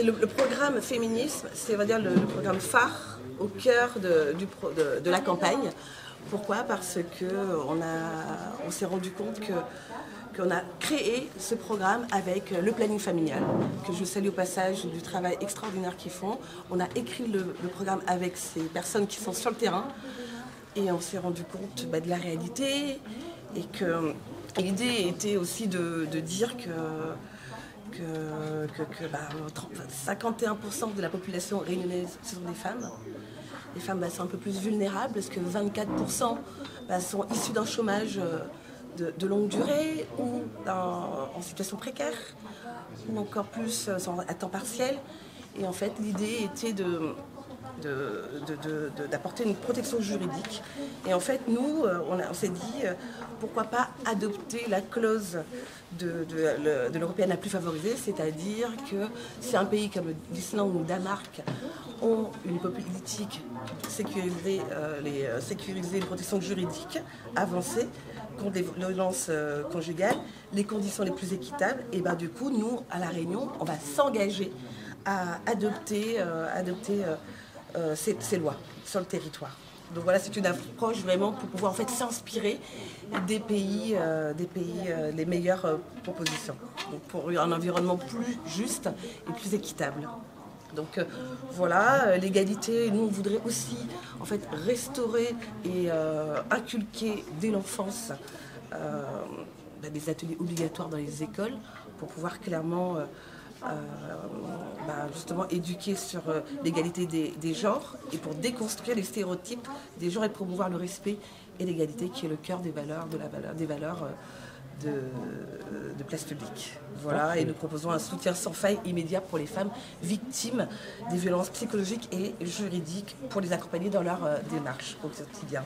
c'est le programme féminisme, c'est on va dire le programme phare au cœur de la campagne. Pourquoi? Parce qu'on s'est rendu compte qu'on a créé ce programme avec le planning familial, que je salue au passage du travail extraordinaire qu'ils font. On a écrit le programme avec ces personnes qui sont sur le terrain et on s'est rendu compte de la réalité et que l'idée était aussi de dire que 51% de la population réunionnaise, ce sont des femmes. Les femmes sont un peu plus vulnérables parce que 24% sont issues d'un chômage de longue durée ou en situation précaire ou encore plus à temps partiel. Et en fait, l'idée était d'apporter une protection juridique. Et en fait, nous, on s'est dit, pourquoi pas adopter la clause de l'européenne la plus favorisée, c'est-à-dire que si un pays comme l'Islande ou le Danemark ont une politique sécurisée, une protection juridique avancée contre les violences conjugales, les conditions les plus équitables, et du coup, nous, à La Réunion, on va s'engager à adopter ces lois sur le territoire. Donc voilà, c'est une approche vraiment pour pouvoir en fait s'inspirer des pays, les meilleures propositions. Donc pour un environnement plus juste et plus équitable. Donc voilà, l'égalité, nous on voudrait aussi en fait restaurer et inculquer dès l'enfance des ateliers obligatoires dans les écoles pour pouvoir clairement justement éduquer sur l'égalité des genres et pour déconstruire les stéréotypes des genres et promouvoir le respect et l'égalité qui est le cœur des valeurs de place publique. Voilà, et nous proposons un soutien sans faille immédiat pour les femmes victimes des violences psychologiques et juridiques pour les accompagner dans leur démarche au quotidien.